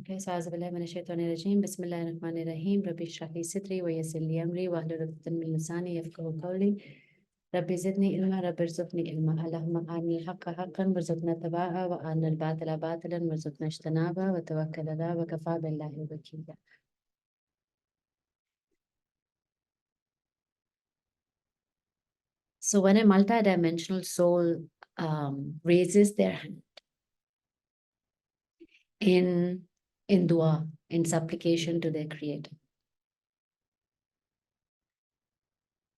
Okay, so A'udhu min ash-shaytanir rajeem. Bismillahir-rahmanir rahim. Rabbi shrah li sadri wa yassir li amri wahlul 'uqdatan min lisani yafqahu qawli. Rabbi zidni ilma, Rabbi irzuqni ilma. Allahumma arni al-haqqa haqqan warzuqna ittiba'a wa arina al-batila batilan warzuqna ijtinaba wa tawakkal 'ala wa kafa billahi wakila. So when a multidimensional soul raises their hand in dua, in supplication to their creator,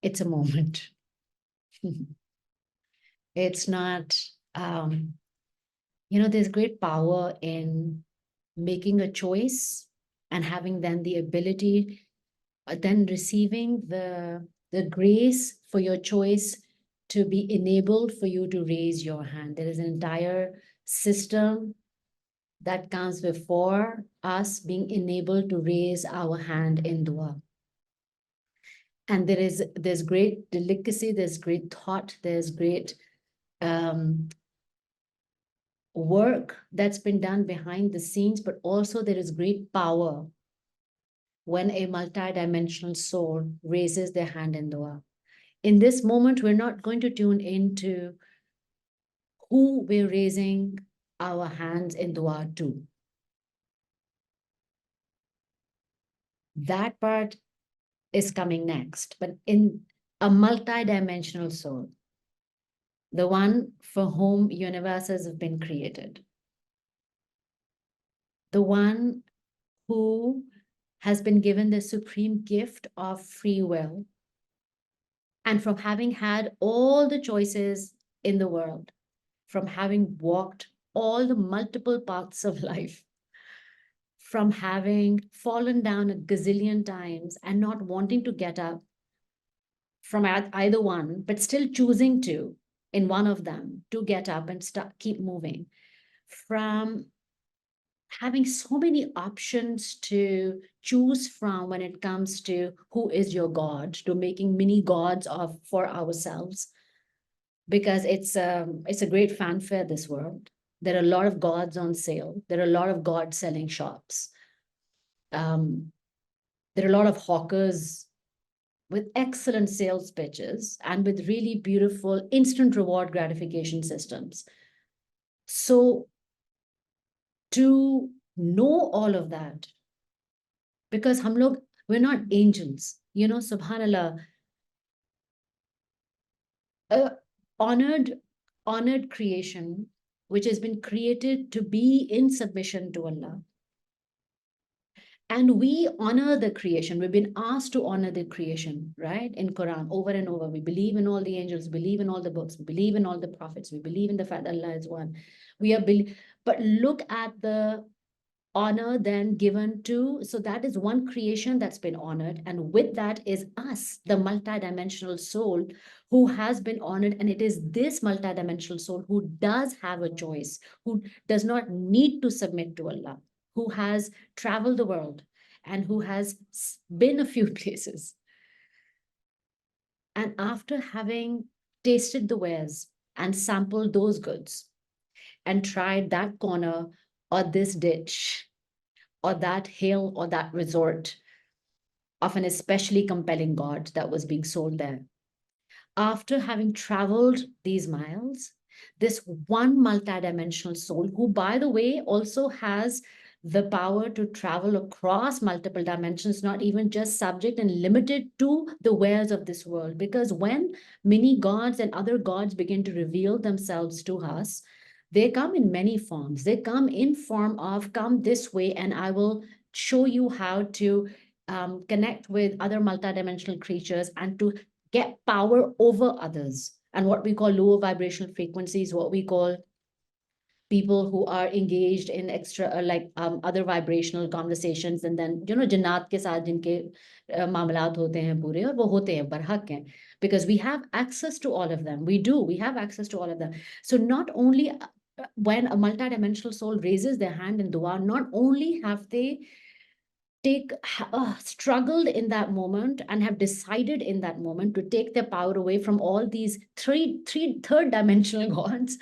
it's a moment. It's not, there's great power in making a choice and having then the ability, then receiving the grace for your choice to be enabled for you to raise your hand. There is an entire system that comes before us being enabled to raise our hand in dua. And there's great delicacy, there's great thought, there's great work that's been done behind the scenes, but also there is great power when a multidimensional soul raises their hand in dua. In this moment, we're not going to tune into who we're raising our hands in dua to. That part is coming next, but in a multidimensional soul, the one for whom universes have been created, the one who has been given the supreme gift of free will, and from having had all the choices in the world, from having walked all the multiple paths of life, from having fallen down a gazillion times and not wanting to get up from either one, but still choosing to, in one of them, to get up and keep moving, from having so many options to choose from when it comes to who is your God, to making mini gods for ourselves, because it's a great fanfare, this world. There are a lot of gods on sale. There are a lot of God selling shops. There are a lot of hawkers with excellent sales pitches and with really beautiful instant reward gratification systems. So to know all of that, because we're not angels, subhanallah, honored creation, which has been created to be in submission to Allah. And we honor the creation. We've been asked to honor the creation, right? In Quran, over and over. We believe in all the angels, believe in all the books, we believe in all the prophets, we believe in the fact that Allah is one. But look at the honor then given to, so that is one creation that's been honored. And with that is us, the multidimensional soul who has been honored. And it is this multidimensional soul who does have a choice, who does not need to submit to Allah, who has traveled the world and who has been a few places. And after having tasted the wares and sampled those goods and tried that corner or this ditch or that hill or that resort of an especially compelling God that was being sold there, after having traveled these miles, this one multidimensional soul, who, by the way, also has the power to travel across multiple dimensions, not even just subject and limited to the wares of this world. Because when many gods and other gods begin to reveal themselves to us, they come in many forms. They come in form of, come this way and I will show you how to connect with other multidimensional creatures and to get power over others. And what we call lower vibrational frequencies, what we call people who are engaged in extra other vibrational conversations, and then jannat ke saath jinke मामलात होते हैं पूरे, और वो होते हैं, बरहक हैं, because we have access to all of them. We have access to all of them. So not only when a multidimensional soul raises their hand in dua, not only have they struggled in that moment and have decided in that moment to take their power away from all these third dimensional gods,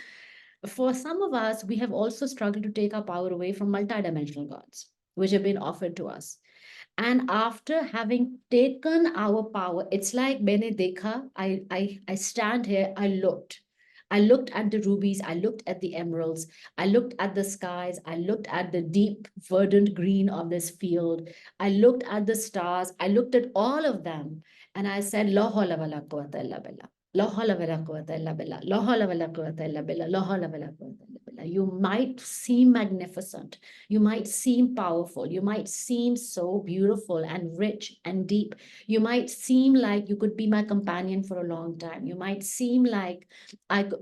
For some of us, we have also struggled to take our power away from multidimensional gods, which have been offered to us. And after having taken our power, it's like Bene Dekha, I stand here, I looked. I looked at the rubies, I looked at the emeralds, I looked at the skies, I looked at the deep, verdant green of this field, I looked at the stars, I looked at all of them, and I said, La hawla wa la quwwata illa billah. La hawla wa la quwwata illa billah. La hawla wa la quwwata illa billah. La hawla wa la quwwata illa billah. You might seem magnificent. You might seem powerful. You might seem so beautiful and rich and deep. You might seem like you could be my companion for a long time. You might seem like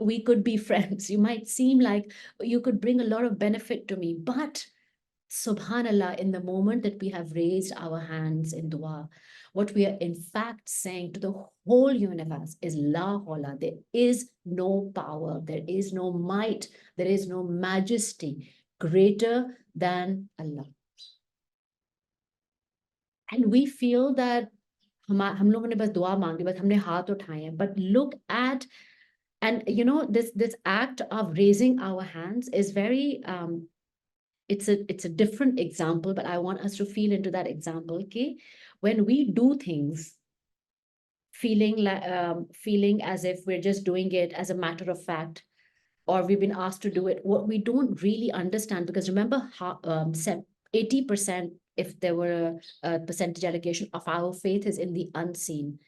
we could be friends. You might seem like you could bring a lot of benefit to me. But Subhanallah, in the moment that we have raised our hands in dua, what we are in fact saying to the whole universe is La Hola. There is no power, there is no might, there is no majesty greater than Allah. And we feel that हम लोगों ने बस दुआ मांगी, बस हमने हाथ उठाए हैं. But look at, and you know, this act of raising our hands is very it's a different example, but I want us to feel into that example. Okay, when we do things feeling like feeling as if we're just doing it as a matter of fact, or we've been asked to do it, what we don't really understand, because remember how 80%, if there were a percentage allocation of our faith, is in the unseen.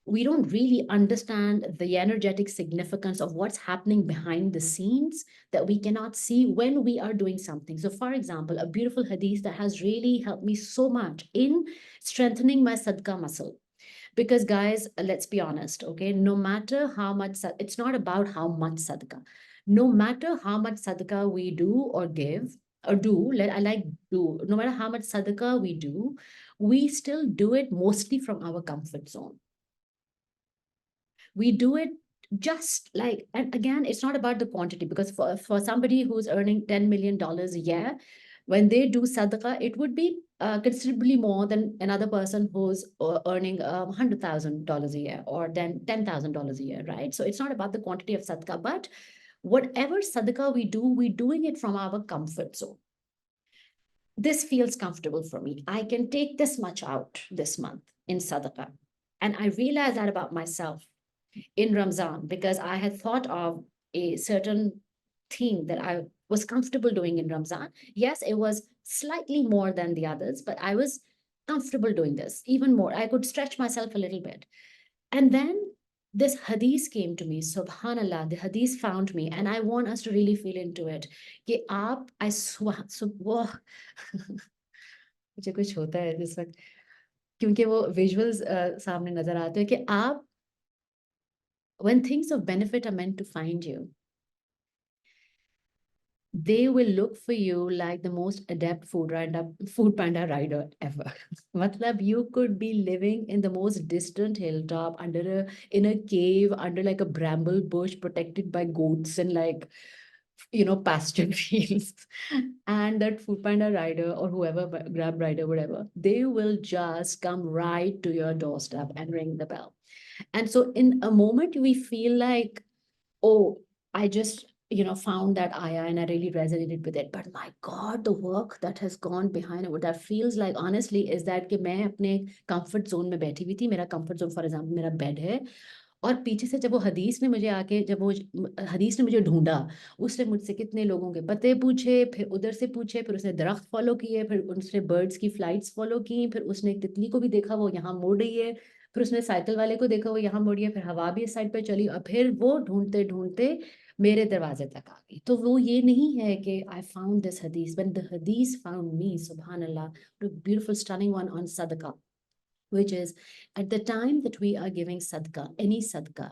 We don't really understand the energetic significance of what's happening behind the scenes that we cannot see when we are doing something. So, for example, a beautiful hadith that has really helped me so much in strengthening my sadqa muscle. Because, guys, let's be honest, okay? No matter how much, it's not about how much sadqa. No matter how much sadqa we do or give, or do, I like do, no matter how much sadqa we do, we still do it mostly from our comfort zone. We do it just like, and again, it's not about the quantity, because for somebody who's earning $10 million a year, when they do sadaqah, it would be considerably more than another person who's earning $100,000 a year, or then $10,000 a year, right? So it's not about the quantity of sadaqah, but whatever sadaqah we do, we're doing it from our comfort zone. This feels comfortable for me. I can take this much out this month in sadaqah. And I realize that about myself in Ramzan, because I had thought of a certain thing that I was comfortable doing in Ramzan. Yes, it was slightly more than the others, but I was comfortable doing this even more. I could stretch myself a little bit. And then this hadith came to me, subhanallah, the hadith found me, and I want us to really feel into it. कि आप, I swear, मुझे कुछ होता है जिस वक्त, क्योंकि वो विजुअल्स सामने नजर आते हैं कि आप, when things of benefit are meant to find you, they will look for you like the most adept food panda rider ever. Matlab, you could be living in the most distant hilltop in a cave under like a bramble bush protected by goats and like, you know, pasture fields. And that food panda rider or whoever, grab rider, whatever, they will just come right to your doorstep and ring the bell. And so in a moment we feel like, oh, I just, you know, found that ayah and I really resonated with it. But my God, the work that has gone behind it, what that feels like, honestly, is that कि मैं अपने comfort zone में बैठी हुई थी. मेरा comfort zone, for example, मेरा bed है. और पीछे से जब वो हदीस ने मुझे आके, जब वो हदीस ने मुझे ढूंढा, उसने मुझसे कितने लोगों के पते पूछे, फिर उधर से पूछे, फिर उसने दरख्त फॉलो किए, फिर उसने बर्ड्स की फ्लाइट्स फॉलो की, फिर उसने एक तितली को भी देखा, वो यहाँ मुड़ रही है, फिर उसने साइकिल वाले को देखा, वो यहाँ मुड़ रही है, फिर हवा भी इस साइड पे चली, और फिर वो ढूंढते ढूंढते मेरे दरवाजे तक आ गई. तो वो ये नहीं है कि आई फाउंड दिस हदीस, व्हेन द हदीस फाउंड मी, सुभान अल्लाह, ब्यूटीफुल स्टनिंग वन ऑन सदका, which is at the time that we are giving sadqa, any sadqa,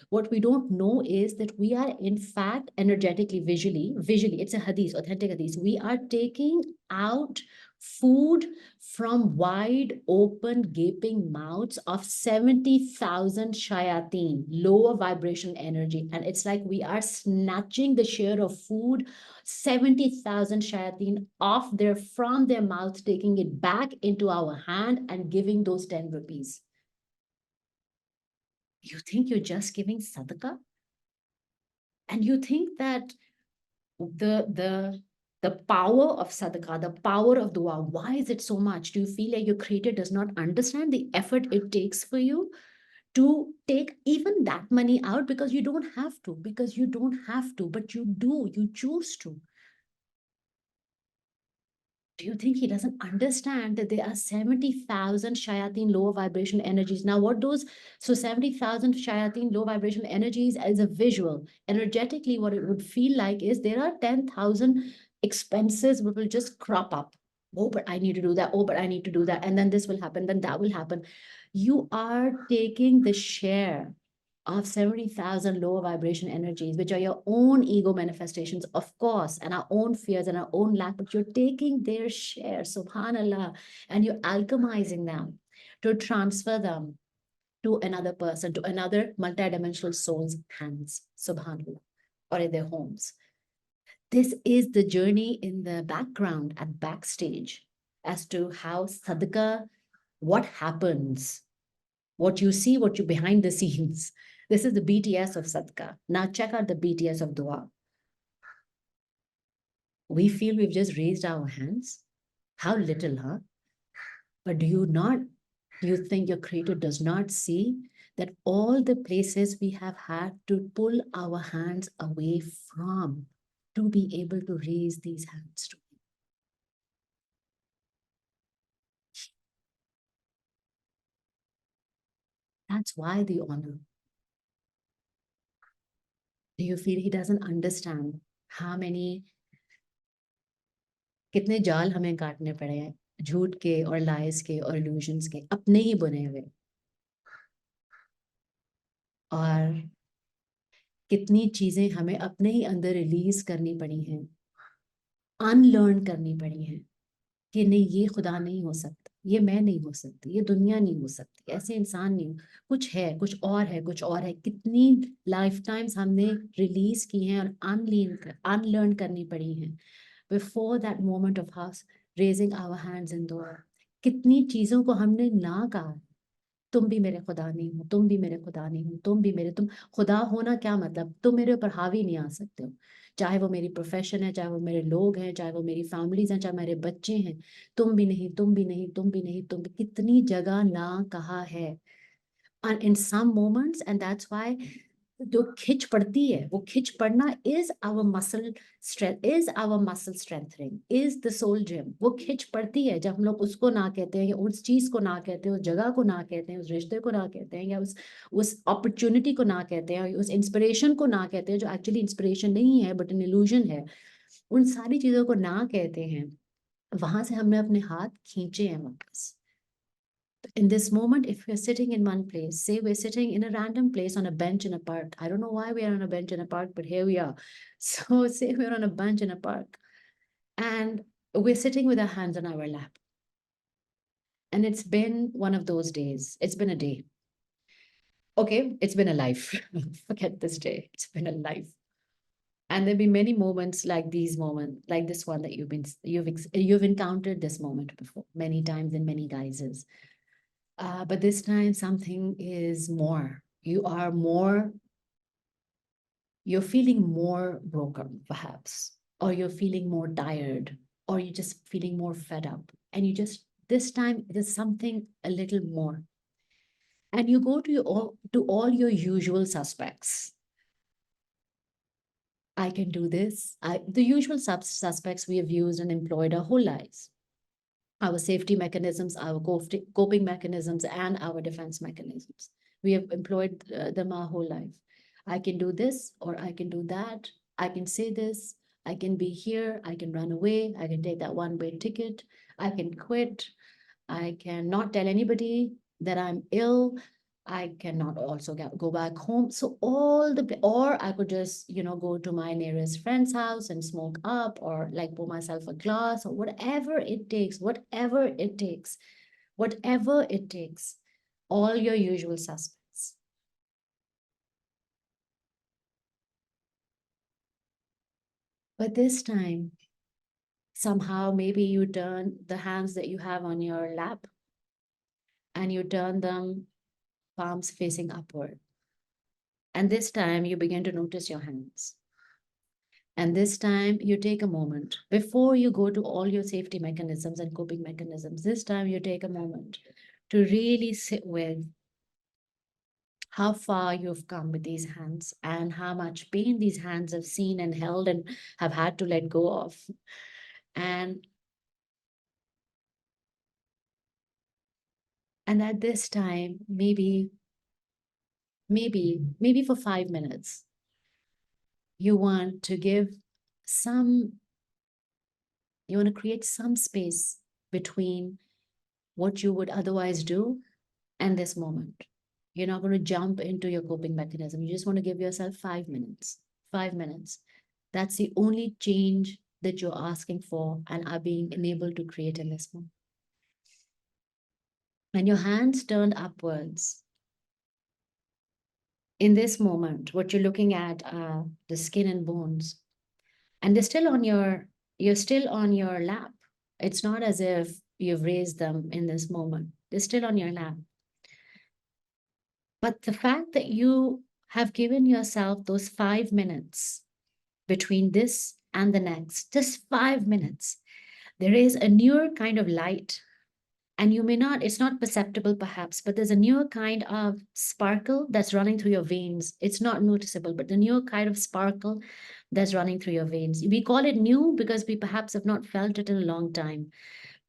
what we don't know is that we are in fact energetically, visually, it's a hadith, authentic hadith. We are taking out food from wide open gaping mouths of 70,000 shayateen, lower vibration energy. And it's like we are snatching the share of food, 70,000 shayateen off from their mouth, taking it back into our hand and giving those 10 rupees. You think you're just giving sadaqah? And you think that the power of sadaqah, the power of dua, why is it so much? Do you feel like your creator does not understand the effort it takes for you to take even that money out? Because you don't have to, but you do, you choose to. Do you think he doesn't understand that there are 70,000 shayateen lower vibration energies? Now, what those, so 70,000 shayateen low vibration energies as a visual, energetically, what it would feel like is there are 10,000 expenses which will just crop up. Oh, but I need to do that. Oh, but I need to do that. And then this will happen. Then that will happen. You are taking the share of 70,000 lower vibration energies, which are your own ego manifestations, of course, and our own fears and our own lack, but you're taking their share, subhanAllah, and you're alchemizing them to transfer them to another person, to another multidimensional soul's hands, subhanAllah, or in their homes. This is the journey in the background and backstage as to how sadaqah, what happens, what you see, what you behind the scenes. This is the BTS of sadaqah. Now check out the BTS of dua. We feel we've just raised our hands. How little, huh? But do you think your creator does not see that all the places we have had to pull our hands away from to be able to raise these hands to him? That's why the honor. Do you feel he doesn't understand how many, कितने जाल हमें काटने पड़े हैं झूठ के और lies के और इल्यूजन्स के, अपने ही बुने हुए, और कितनी चीजें हमें अपने ही अंदर रिलीज करनी पड़ी हैं, अनलर्न करनी पड़ी हैं कि नहीं, ये खुदा नहीं हो सकता, ये मैं नहीं हो सकती, ये दुनिया नहीं हो सकती, ऐसे इंसान नहीं हो, कुछ है, कुछ और है, कुछ और है। कितनी लाइफ टाइम्स हमने रिलीज की हैं और अनलर्न करनी पड़ी हैं before that moment of us raising our hands in दुआ। कितनी चीजों को हमने ना कहा, तुम भी मेरे खुदा नहीं हो, तुम भी मेरे खुदा नहीं हो, तुम भी मेरे, तुम खुदा होना क्या मतलब, तुम मेरे ऊपर हावी नहीं आ सकते हो, चाहे वो मेरी प्रोफेशन है, चाहे वो मेरे लोग हैं, चाहे वो मेरी फैमिलीज हैं, चाहे मेरे बच्चे हैं, तुम भी नहीं, तुम भी नहीं, तुम भी नहीं, तुम भी, कितनी जगह ना कहा है। And in some moments, and that's why जो खिंच पड़ती है, वो खिंच पड़ना is our muscle strength, is our muscle strengthening, is the soul gym। वो खिंच पड़ती है जब हम लोग उसको ना कहते हैं, या उस चीज को ना कहते हैं, उस जगह को ना कहते हैं, उस रिश्ते को ना कहते हैं, या उस अपॉर्चुनिटी को ना कहते हैं, उस इंस्पिरेशन को ना कहते हैं जो एक्चुअली इंस्पिरेशन नहीं है बट एन इल्यूजन है। उन सारी चीजों को ना कहते हैं, वहां से हमने अपने हाथ खींचे हैं वापस। In this moment, if we're sitting in one place, say we're sitting in a random place on a bench in a park. I don't know why we are on a bench in a park, but here we are. So say we're on a bench in a park and we're sitting with our hands on our lap. And it's been one of those days. It's been a day. Okay, it's been a life. Forget this day. It's been a life. And there'll be many moments like these moments, like this one that you've encountered this moment before, many times in many guises. But this time something is more. You're feeling more broken, perhaps, or you're feeling more tired, or you're just feeling more fed up. And this time there's something a little more. And you go to all your usual suspects. I can do this. The usual suspects we have used and employed our whole lives. Our safety mechanisms, our coping mechanisms, and our defense mechanisms. We have employed them our whole life. I can do this, or I can do that. I can say this. I can be here. I can run away. I can take that one-way ticket. I can quit. I can not tell anybody that I'm ill. I cannot also go back home. So or I could just, go to my nearest friend's house and smoke up, or like pour myself a glass, or whatever it takes, all your usual suspects. But this time, somehow, maybe you turn the hands that you have on your lap and you turn them palms facing upward. And this time you begin to notice your hands. And this time you take a moment before you go to all your safety mechanisms and coping mechanisms. This time you take a moment to really sit with how far you've come with these hands and how much pain these hands have seen and held and have had to let go of. And at this time, maybe for 5 minutes, you want to some, you want to create some space between what you would otherwise do and this moment. You're not going to jump into your coping mechanism. You just want to give yourself 5 minutes. 5 minutes. That's the only change that you're asking for and are being enabled to create in this moment. And your hands turned upwards. In this moment, what you're looking at are the skin and bones. And you're still on your lap. It's not as if you've raised them in this moment. They're still on your lap. But the fact that you have given yourself those 5 minutes between this and the next, just 5 minutes, there is a newer kind of light. And you may not, it's not perceptible perhaps, but there's a newer kind of sparkle that's running through your veins. It's not noticeable, but the newer kind of sparkle that's running through your veins. We call it new because we perhaps have not felt it in a long time.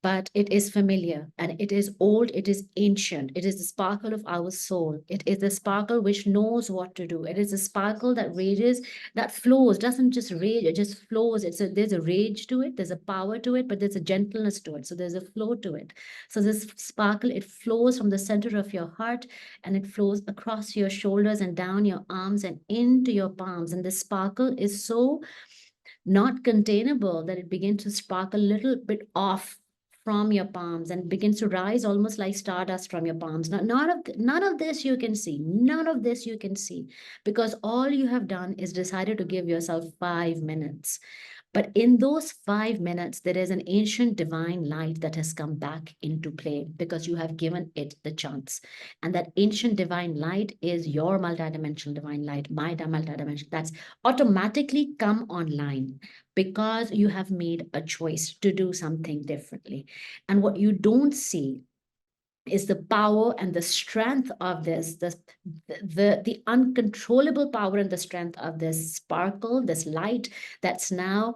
But it is familiar and it is old, it is ancient. It is the sparkle of our soul. It is the sparkle which knows what to do. It is a sparkle that rages, that flows, doesn't just rage, it just flows. There's a rage to it, there's a power to it, but there's a gentleness to it. So there's a flow to it. So this sparkle, it flows from the center of your heart and it flows across your shoulders and down your arms and into your palms. And this sparkle is so not containable that it begins to sparkle a little bit off from your palms and begins to rise almost like stardust from your palms. Now, none of this you can see. None of this you can see because all you have done is decided to give yourself 5 minutes. But in those 5 minutes, there is an ancient divine light that has come back into play because you have given it the chance. And that ancient divine light is your multidimensional divine light, my multidimensional. That's automatically come online because you have made a choice to do something differently. And what you don't see is the power and the strength of this, the uncontrollable power and the strength of this sparkle, this light that's now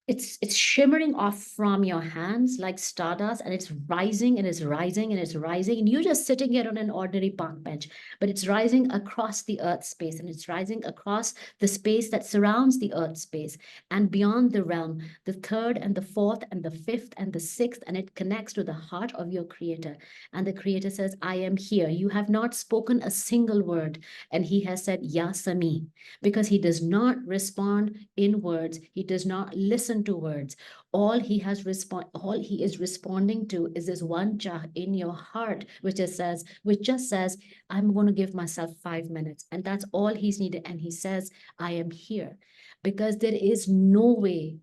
it's shimmering off from your hands like stardust, and it's rising and it's rising and it's rising. And you're just sitting here on an ordinary park bench, but it's rising across the earth space and it's rising across the space that surrounds the earth space and beyond the realm, the third and the fourth and the fifth and the sixth, and it connects to the heart of your creator. And the creator says, I am here. You have not spoken a single word. And he has said, Yasami, because he does not respond in words. He does not listen to words. All he is responding to is this one jah in your heart, which just says, I'm going to give myself 5 minutes. And that's all he's needed. And he says, I am here. Because there is no way,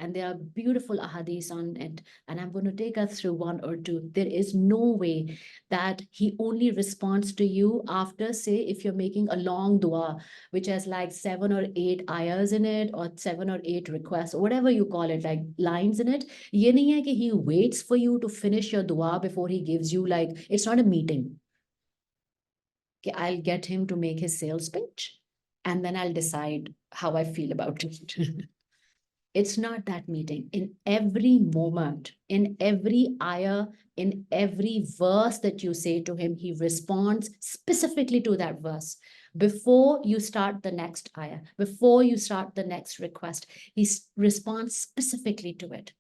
and there are beautiful ahadiths on it, and I'm going to take us through one or two. There is no way that he only responds to you after, say, if you're making a long dua, which has like 7 or 8 ayahs in it, or 7 or 8 requests, or whatever you call it, like lines in it. Ye nahi hai ki he waits for you to finish your dua before he gives you, like, it's not a meeting. Okay, I'll get him to make his sales pitch, and then I'll decide how I feel about it. It's not that meeting. In every moment, in every ayah, in every verse that you say to him, he responds specifically to that verse. Before you start the next ayah, before you start the next request, he responds specifically to it.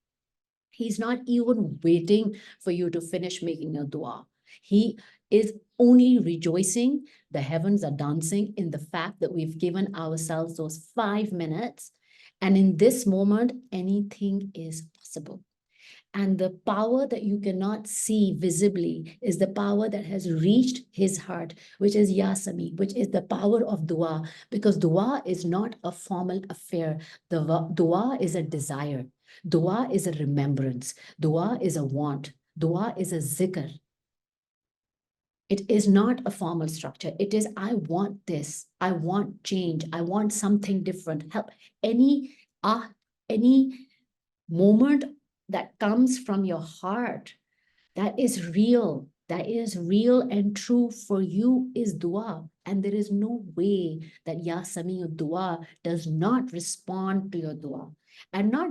He's not even waiting for you to finish making a dua. He is only rejoicing. The heavens are dancing in the fact that we've given ourselves those 5 minutes. And in this moment, anything is possible. And the power that you cannot see visibly is the power that has reached his heart, which is Yasami, which is the power of dua, because dua is not a formal affair. The dua is a desire. Dua is a remembrance. Dua is a want. Dua is a zikr. It is not a formal structure. It is, I want this. I want change. I want something different. Help. Any any moment that comes from your heart that is real and true for you is dua. And there is no way that Ya Sami'ud dua does not respond to your dua and not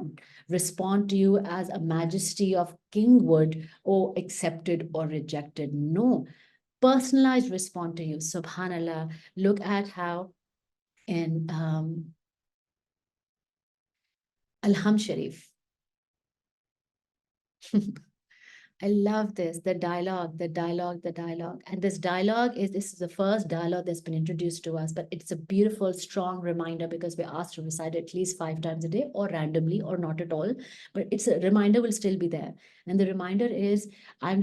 respond to you as a majesty of king would, or accepted or rejected. No, personalized respond to you. Subhanallah. Look at how in Alham Sharif. I love this, the dialogue, the dialogue, the dialogue. And this is the first dialogue that's been introduced to us, but it's a beautiful, strong reminder because we're asked to recite at least 5 times a day or randomly or not at all. But it's a reminder will still be there. And the reminder is, I'm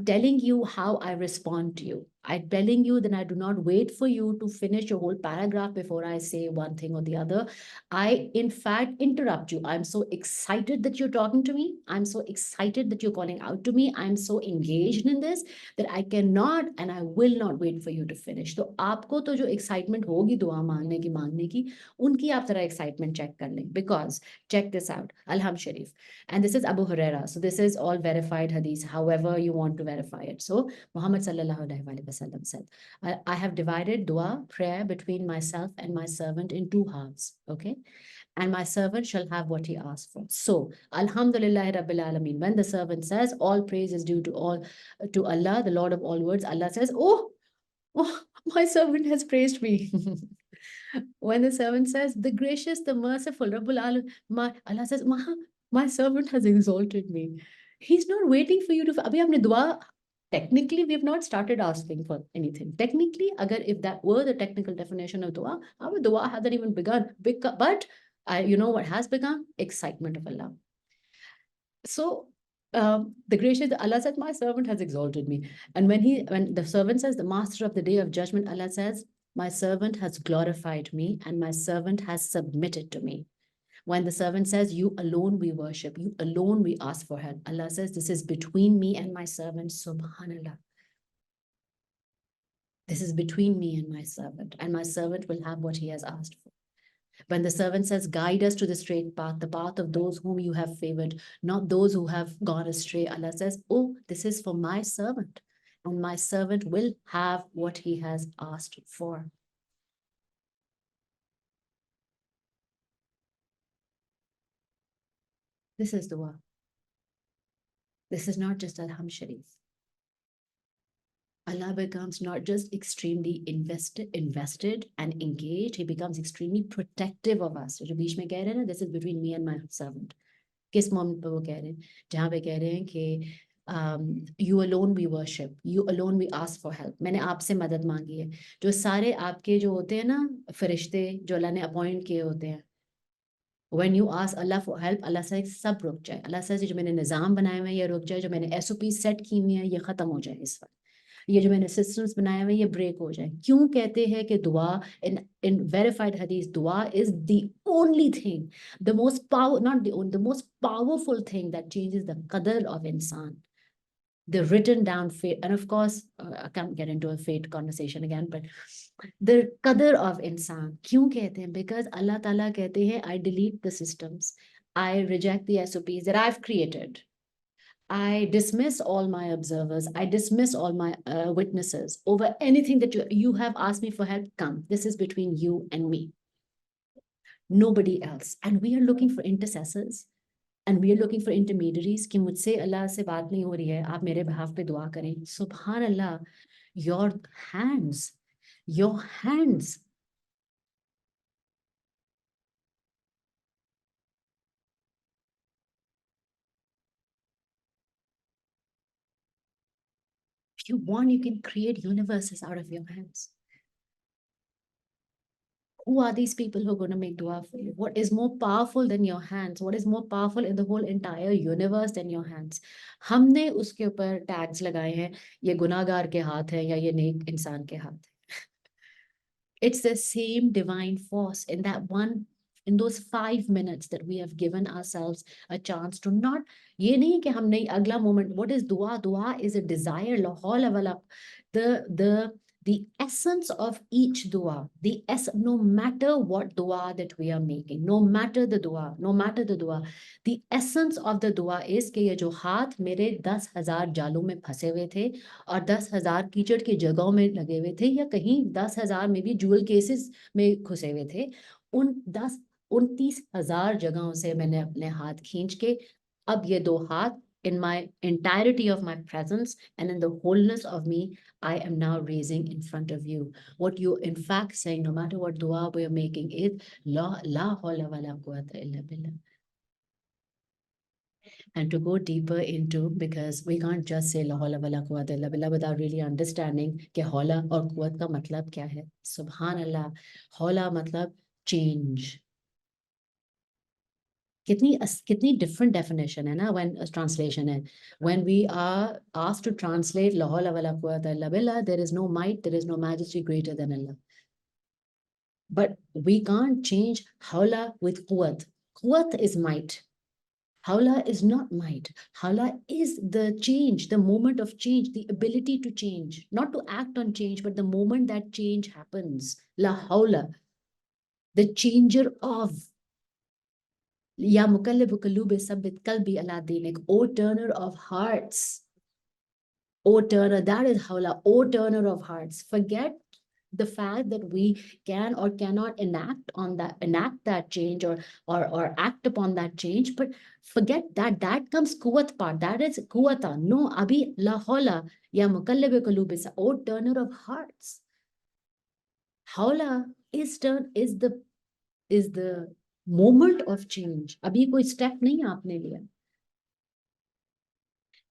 telling you how I respond to you. I'm telling you that I do not wait for you to finish your whole paragraph before I say one thing or the other. I, in fact, interrupt you. I'm so excited that you're talking to me. I'm so excited that you're calling out to me. I'm so engaged in this that I cannot and I will not wait for you to finish. So आपको तो जो excitement होगी दुआ मांगने की उनकी आप जरा excitement check कर लें, because check this out, Alham Sharif, and this is Abu Huraira. So this is all verified hadith, however you want to verify it. So Muhammad sallallahu alaihi wasallam said, I have divided dua, prayer, between myself and my servant in 2 halves. Okay. And my servant shall have what he asked for. So, Alhamdulillah Rabbil Alameen. When the servant says, all praise is due to Allah, the Lord of all words, Allah says, oh, my servant has praised me. When the servant says, the gracious, the merciful, Rabbul Alam, Allah says, my servant has exalted me. He's not waiting for you to. Abhi aapne dua, technically, we have not started asking for anything. Technically, if that were the technical definition of dua, our dua hasn't even begun. But you know what has begun? Excitement of Allah. So the gracious Allah said, my servant has exalted me. And when the servant says, the master of the day of judgment, Allah says, my servant has glorified me and my servant has submitted to me. When the servant says, you alone we worship, you alone we ask for help, Allah says, this is between me and my servant. Subhanallah. This is between me and my servant will have what he has asked for. When the servant says, guide us to the straight path, the path of those whom you have favored, not those who have gone astray, Allah says, oh, this is for my servant, and my servant will have what he has asked for. This is dua. This is not just Alham Sharif. Allah becomes not just extremely invested and engaged, he becomes extremely protective of us. जो बीच में कह रहे हैं ना, this is between me and my servant. किस moment पे वो कह रहे हैं? जहाँ पे कह रहे हैं कि you alone we worship, you alone we ask for help. मैंने आपसे मदद मांगी है. जो सारे आपके जो होते हैं ना फरिश्ते जो अल्लाह ने अपॉइंट किए होते हैं, when you ask Allah for help, Allah says सब रुक जाए. Allah says जो मैंने निज़ाम बनाए हुए हैं ये रुक जाए, जो मैंने SOP सेट की हुई है ये खत्म हो जाए इस वक्त. ये जो मैंने सिस्टम्स बनाए हुए ये ब्रेक हो जाए. क्यों कहते हैं कि दुआ in verified hadith, dua is the only thing, the most power, not the only, the most powerful thing that changes the qadr of insan, the written down fate. And of course, I can't get into a fate conversation again, but the qadr of insan. क्यों कहते हैं? Because Allah Ta'ala कहते हैं, I delete the systems, I reject the SOPs that I've created. I dismiss all my observers. I dismiss all my witnesses over anything that you have asked me for help. Come, this is between you and me. Nobody else. And we are looking for intercessors. And we are looking for intermediaries. कि मुझसे अल्लाह से बात नहीं हो रही है, आप मेरे behalf पे दुआ करें. Subhanallah, your hands. If you want, you can create universes out of your hands. Who are these people who are going to make dua for you? What is more powerful than your hands? What is more powerful in the whole entire universe than your hands? हमने उसके ऊपर tags लगाए हैं, ये गुनाहगार के हाथ है या ये नेक इंसान के हाथ है. It's the same divine force in those 5 minutes that we have given ourselves a chance to not, ये नहीं कि हम नहीं अगला moment. What is dua? Dua is a desire. Lahaul वला the essence of each dua, no matter what dua that we are making, no matter the dua, the essence of the dua is कि ये जो हाथ मेरे 10,000 जालों में फंसे हुए थे और 10,000 कीचड़ की जगहों में लगे हुए थे या कहीं 10,000 में भी जूल केसेस में घुसे हुए थे, उन 29,000 जगहों से मैंने अपने हाथ खींच के अब ये दो हाथ in my entirety of my presence and in the wholeness of me, I am now raising in front of you. What you in fact saying, no matter what dua we're making, is la hawla wa la quwwata illa billah. And to go deeper into, because we can't just say la hawla wa la quwwata illa billah without really understanding कि hawla और quwwat का मतलब क्या है. Subhanallah, hawla मतलब change. कितनी different definition है ना when translation है. When we are asked to translate la hawla wa la quwwata illa billah, there is no might, there is no majesty greater than Allah. But we can't change hawla with quwwat. Quwwat is might. Hawla is not might. Hawla is the change, the moment of change, the ability to change, not to act on change, but the moment that change happens. La hawla, the changer of. Ya mukallibu qulubi sabbit qalbi ala dinik, O turner of hearts. O turner, that is hawla, O turner of hearts. Forget the fact that we can or cannot enact that change or act upon that change, but forget that comes quwwat part. That is quwwata. No, abhi la hawla, ya mukallibu qulubi, O turner of hearts. Hawla is the moment of change. Abhi koi step nahi aapne liya.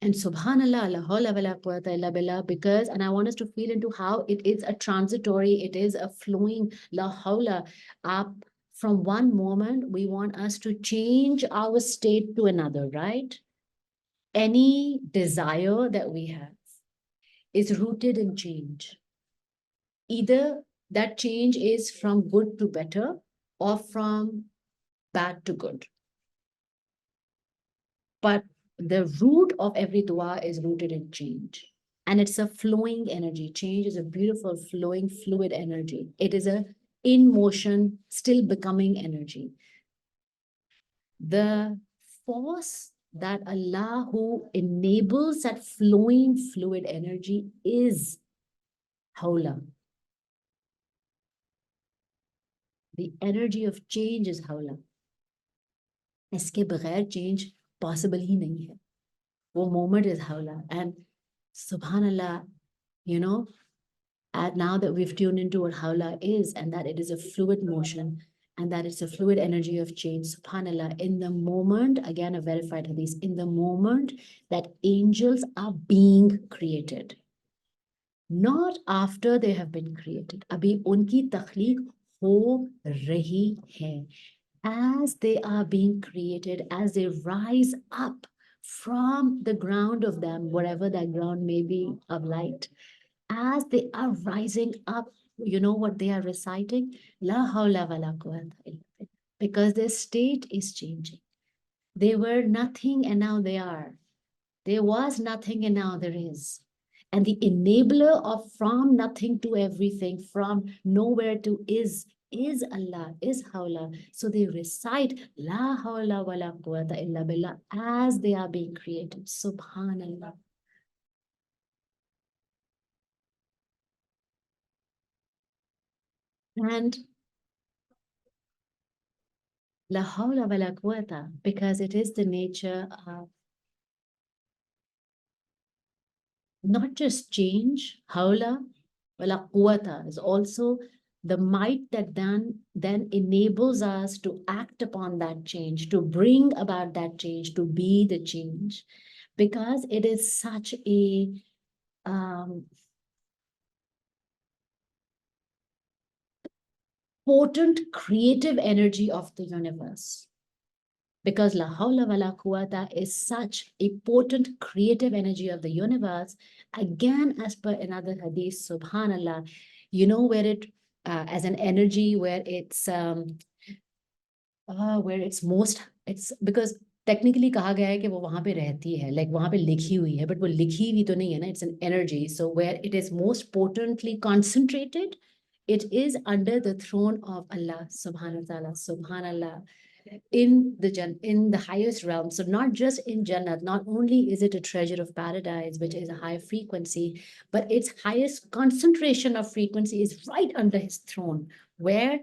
And subhanallah, la hawla wa la quwwata illa billah, because, and I want us to feel into how it is a transitory, it is a flowing la hawla up from one moment. We want us to change our state to another, right? Any desire that we have is rooted in change. Either that change is from good to better or from bad to good. But the root of every dua is rooted in change. And it's a flowing energy. Change is a beautiful, flowing, fluid energy. It is a in motion, still becoming energy. The force that Allah who enables that flowing, fluid energy is hawla. The energy of change is hawla. इसके बगैर change possible ही नहीं है. वो moment is hawla. And subhanallah, you know, and now that we've tuned into what hawla is and that it is a fluid motion and that it's a fluid energy of change, subhanallah, in the moment, again, a verified hadith, in the moment that angels are being created, not after they have been created. Abhi unki takhliq ho rahi hai. As they are being created, as they rise up from the ground of them, whatever that ground may be of light, as they are rising up, you know what they are reciting? La hawla wa la quwwata illa billah. Because their state is changing. They were nothing and now they are. There was nothing and now there is. And the enabler of from nothing to everything, from nowhere to is Allah, is hawla. So they recite La hawla wa la quwwata illa billah as they are being created. Subhanallah. And La hawla wa la quwwata, because it is the nature of not just change, hawla wa la quwwata is also the might that then enables us to act upon that change, to bring about that change, to be the change, because it is such a potent creative energy of the universe. Because la hawla wa la quwwata is such a potent creative energy of the universe. Again, as per another hadith, subhanallah, you know, where it as an energy where it's most, it's because technically कहा गया है कि वो वहां पे रहती है, like वहां पे लिखी हुई है, बट वो लिखी हुई तो नहीं है ना, it's an energy. So where it is most potently concentrated, it is under the throne of Allah subhanahu wa ta'ala, subhanallah, in the highest realm. So not just in Jannah, not only is it a treasure of paradise, which is a high frequency, but its highest concentration of frequency is right under his throne. Where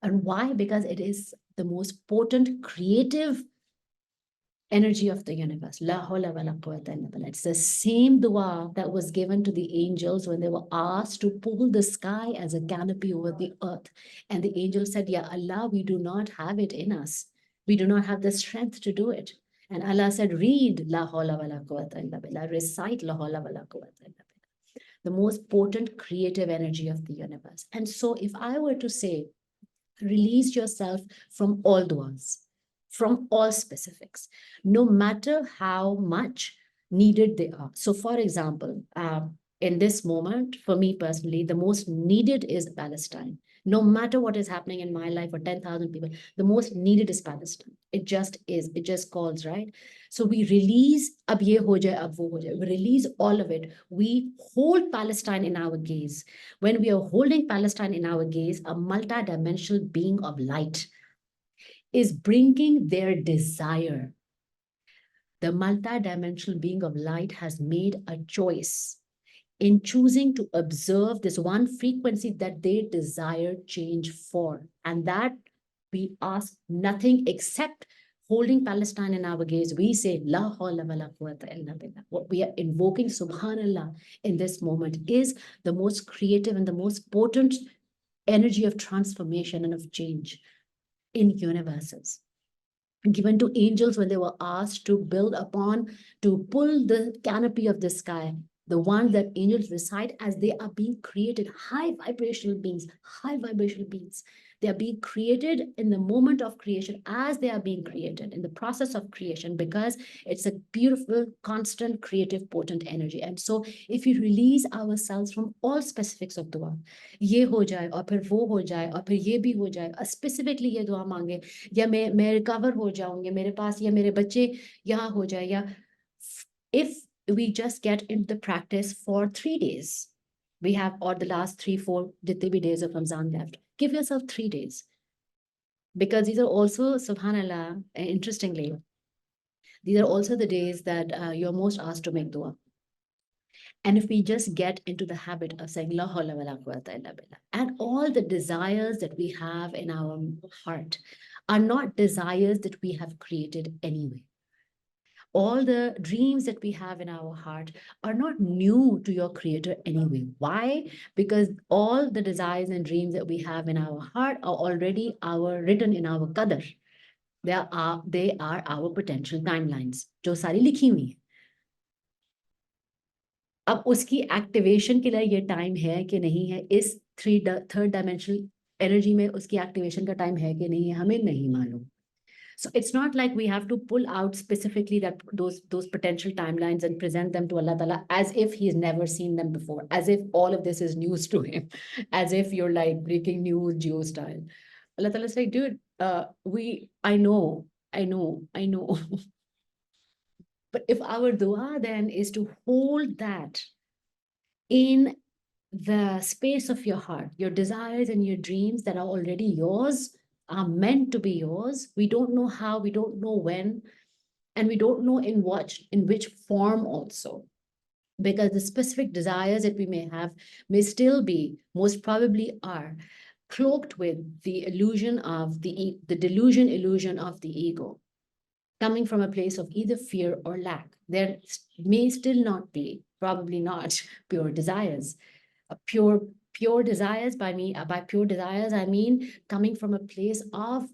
and why? Because it is the most potent creative energy of the universe. La hawla wa la quwwata illa billah. It's the same dua that was given to the angels when they were asked to pull the sky as a canopy over the earth. And the angel said, Ya Allah, we do not have it in us. We do not have the strength to do it. And Allah said, read La hawla wa la quwwata illa billah. Recite La hawla wa la quwwata illa billah. The most potent creative energy of the universe. And so if I were to say, release yourself from all duas, from all specifics, no matter how much needed they are. So, for example, in this moment, for me personally, the most needed is Palestine. No matter what is happening in my life or 10,000 people, the most needed is Palestine. It just is. It just calls, right? So we release, ab ye ho jaye, ab wo ho jaye. We release all of it. We hold Palestine in our gaze. When we are holding Palestine in our gaze, a multidimensional being of light is bringing their desire. The multidimensional being of light has made a choice in choosing to observe this one frequency that they desire change for. And that we ask nothing except holding Palestine in our gaze. We say, La hawla wa la quwwata illa billah. What we are invoking, subhanallah, in this moment is the most creative and the most potent energy of transformation and of change in universes, given to angels when they were asked to build upon, to pull the canopy of the sky, the one that angels recite as they are being created, high vibrational beings, high vibrational beings. They are being created in the moment of creation, as they are being created in the process of creation, because it's a beautiful, constant, creative, potent energy. And so if we release ourselves from all specifics of dua, ये हो जाए और फिर वो हो जाए और फिर ये भी हो जाए, स्पेसिफिकली ये दुआ मांगे, या मैं रिकवर हो जाऊंगी, मेरे पास या मेरे बच्चे यहाँ हो जाए, या if we just get into the practice for 3 days, we have, or the last 3, 4 jitne bhi days of Ramzan left, give yourself 3 days, because these are also, subhanallah, interestingly, these are also the days that you're most asked to make dua. And if we just get into the habit of saying La hawla wa la quwwata illa billah, and all the desires that we have in our heart are not desires that we have created anyway. All the dreams that we have in our heart are not new to your creator anyway. Why? Because all the desires and dreams that we have in our heart are already written in our qadar. They are our potential timelines, जो सारी लिखी हुई है. अब उसकी activation के लिए ये टाइम है कि नहीं है, इस थर्ड डायमेंशनल एनर्जी में उसकी एक्टिवेशन का टाइम है कि नहीं है, हमें नहीं मालूम. So it's not like we have to pull out specifically that those potential timelines and present them to Allah Ta'ala as if he's never seen them before, as if all of this is news to him, as if you're like breaking news Geo style. Allah Ta'ala is like, dude, I know. But if our dua then is to hold that in the space of your heart, your desires and your dreams that are already yours, are meant to be yours. We don't know how, we don't know when, and we don't know in which form also. Because the specific desires that we may have may still be, most probably are, cloaked with the illusion of the delusion illusion of the ego, coming from a place of either fear or lack. There may still not be, probably not, pure desires. Pure desires, by pure desires I mean coming from a place of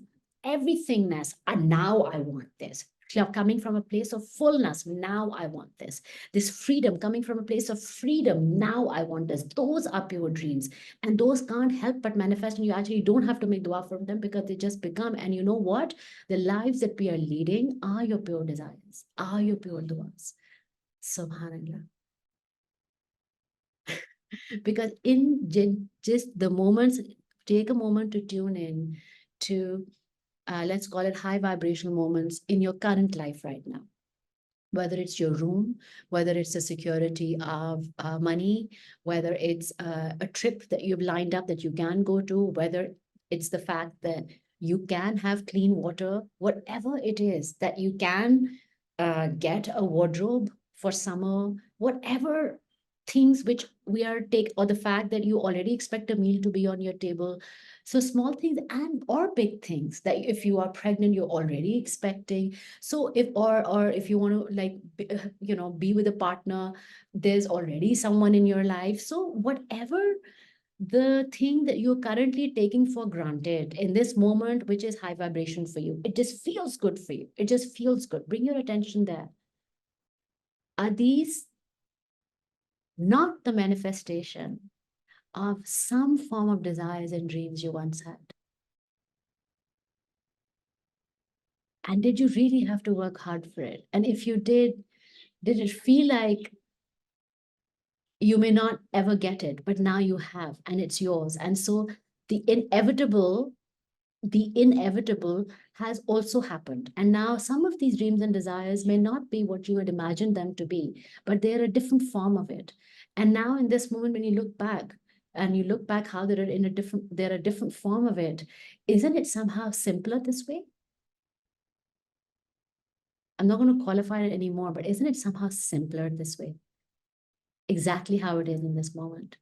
everythingness. And now I want this. Coming from a place of fullness, now I want this freedom, coming from a place of freedom, now I want this. Those are pure dreams, and those can't help but manifest, and you actually don't have to make dua for them, because they just become. And you know what, the lives that we are leading are your pure desires, are your pure duas. Subhanallah. Because in just the moments, take a moment to tune in to let's call it high vibrational moments in your current life right now. Whether it's your room, whether it's the security of money, whether it's a trip that you've lined up that you can go to, whether it's the fact that you can have clean water, whatever it is that you can get a wardrobe for summer, whatever things which we are take, or the fact that you already expect a meal to be on your table. So small things and or big things that if you are pregnant, you're already expecting. So if or if you want to like be with a partner, there's already someone in your life. So whatever the thing that you're currently taking for granted in this moment, which is high vibration for you, it just feels good for you. It just feels good. Bring your attention there. Are these not the manifestation of some form of desires and dreams you once had? And did you really have to work hard for it? And if you did it feel like you may not ever get it, but now you have, and it's yours? And so the inevitable, the inevitable has also happened. And now some of these dreams and desires may not be what you had imagined them to be, but they're a different form of it. And now in this moment, when you look back, and you look back how they're a different form of it, isn't it somehow simpler this way? I'm not going to qualify it anymore, but isn't it somehow simpler this way? Exactly how it is in this moment.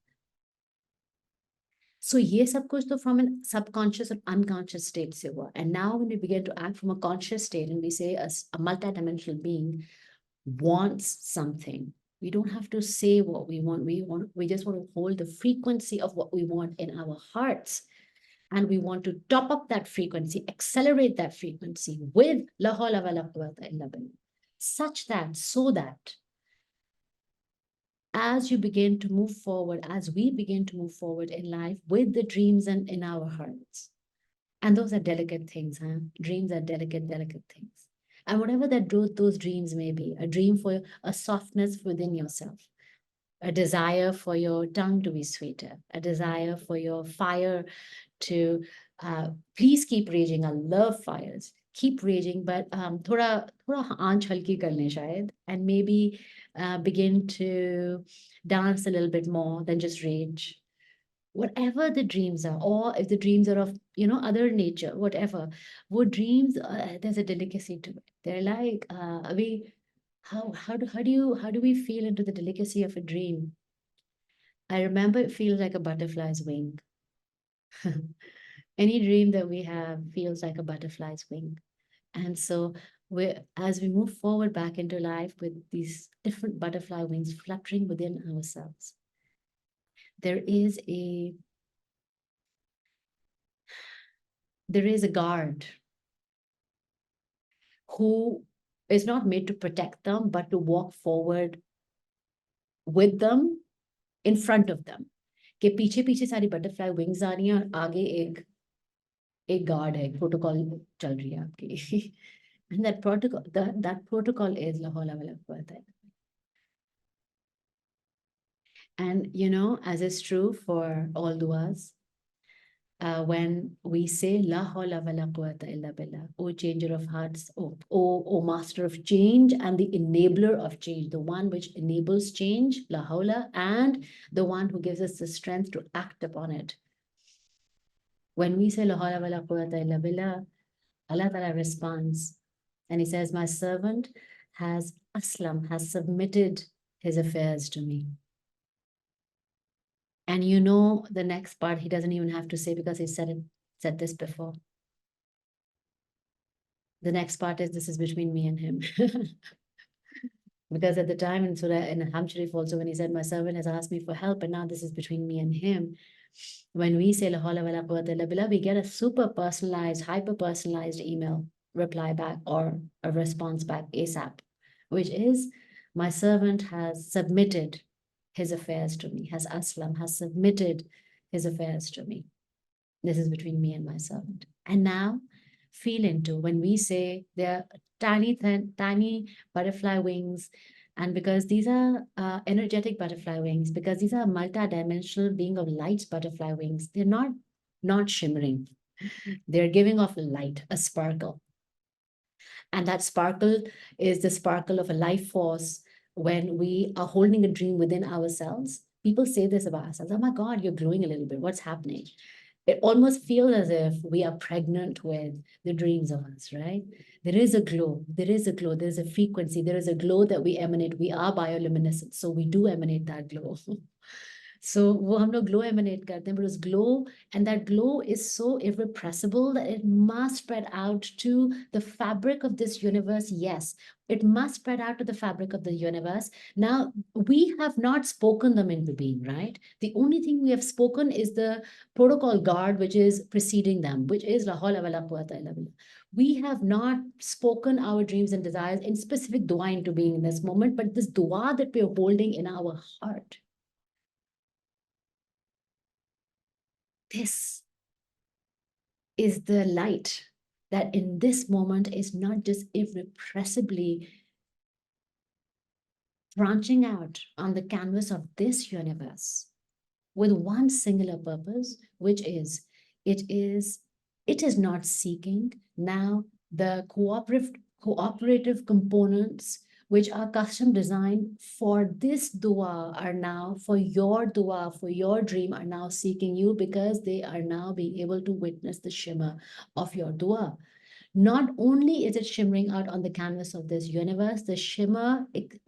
So ये सब कुछ तो from a subconscious or unconscious state से हुआ. And now when we begin to act from a conscious state and we say a multidimensional being wants something, we don't have to say what we want. We just want to hold the frequency of what we want in our hearts. And we want to top up that frequency, accelerate that frequency with la hawla wa la quwwata illa billah, such that, so that as you begin to move forward, as we begin to move forward in life with the dreams and in our hearts. And those are delicate things, huh? Dreams are delicate, delicate things. And whatever that those dreams may be, a dream for a softness within yourself, a desire for your tongue to be sweeter, a desire for your fire to please keep raging. I love fires. Keep raging, but thoda aanch halki karne shayad, and maybe begin to dance a little bit more than just rage. Whatever the dreams are, or if the dreams are of other nature, whatever. What dreams? There's a delicacy to it. They're like how do we feel into the delicacy of a dream? I remember it feels like a butterfly's wing. Any dream that we have feels like a butterfly's wing. And so as we move forward back into life with these different butterfly wings fluttering within ourselves, there is a guard who is not made to protect them, but to walk forward with them, in front of them. कि पीछे पीछे सारी butterfly wings आ रही हैं और आगे एक guard है, प्रोटोकॉल चल रही है आपकी. And that protocol is la hawla wa la quwwata. And as is true for all duas, when we say la hawla wa la quwwata illa billah, O changer of hearts, O master of change and the enabler of change, the one which enables change, la hawla, and the one who gives us the strength to act upon it. When we say la hawla wa la quwwata illa billah, Allah Ta'ala responds, and he says, my servant has submitted his affairs to me. And the next part, he doesn't even have to say, because he said this before. The next part is, this is between me and him. Because at the time in Surah, in Ham Sharif also, when he said, my servant has asked me for help, and now this is between me and him. When we say la hawla wa la quwwata illa billah, we get a super personalized, hyper personalized email reply back, or a response back ASAP, which is, my servant has submitted his affairs to me, has submitted his affairs to me. This is between me and my servant. And now feel into, when we say they're tiny butterfly wings, and because these are energetic butterfly wings, because these are multi-dimensional being of light butterfly wings, they're not shimmering. They're giving off light, a sparkle. And that sparkle is the sparkle of a life force. When we are holding a dream within ourselves, people say this about ourselves: oh my God, you're glowing a little bit. What's happening? It almost feels as if we are pregnant with the dreams of us, right? There is a glow, there is a glow, there's a frequency, there is a glow that we emanate. We are bioluminescent, so we do emanate that glow. So वो हम लोग glow emanate करते हैं, but उस glow, and that glow is so irrepressible that it must spread out to the fabric of this universe. Yes, it must spread out to the fabric of the universe. Now, we have not spoken them into being, right? The only thing we have spoken is the protocol guard, which is preceding them, which is La hawla wa la quwwata illa billah. We have not spoken our dreams and desires in specific dua into being in this moment, but this dua that we're holding in our heart. This is the light that in this moment is not just irrepressibly branching out on the canvas of this universe with one singular purpose, which is it is not seeking now the cooperative components which are custom designed for this dua are now, for your dua, for your dream, are now seeking you, because they are now being able to witness the shimmer of your dua. Not only is it shimmering out on the canvas of this universe, the shimmer, it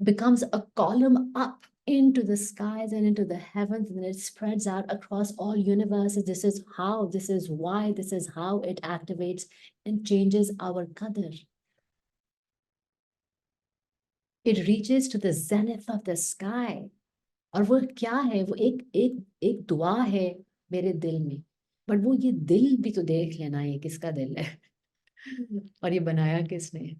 becomes a column up into the skies and into the heavens, and it spreads out across all universes. This is how, this is why, this is how it activates and changes our qadr. It reaches to the zenith of the sky. और वो क्या है? वो एक दुआ है मेरे दिल में, बट वो ये दिल भी तो देख लेना, ये किसका दिल है और ये बनाया किसने है?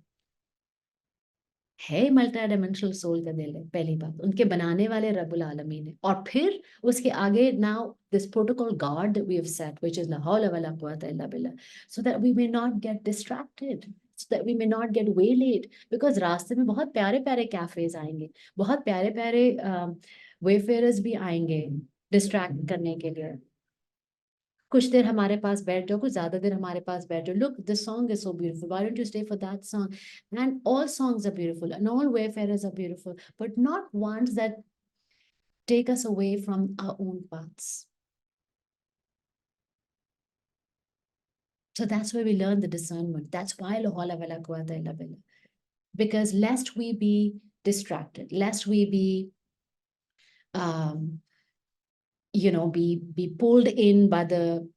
मल्टी डायमेंशनल सोल का दिल है, पहली बात। उनके बनाने वाले रब्बुल आलमीन है। और फिर उसके आगे, now this protocol guard that we have set, which is ला हौला वला कुव्वता इल्ला बिल्लाह, so that we may not get distracted, so that we may not get waylaid, because रास्ते में बहुत प्यारे प्यारे कैफेज आएंगे, बहुत प्यारे प्यारे वेफेयर्स भी आएंगे डिस्ट्रैक्ट करने के लिए। कुछ देर हमारे पास बैठ जाओ, कुछ ज्यादा देर हमारे पास बैठ जाओ. Look, this song is so beautiful. Why don't you stay for that song? And all songs are beautiful, and all wayfarers are beautiful, but not ones that take us away from our own paths. So that's where we learn the discernment. That's why la hawla wala quwwata illa billah. Because lest we be distracted, lest we be be pulled in by the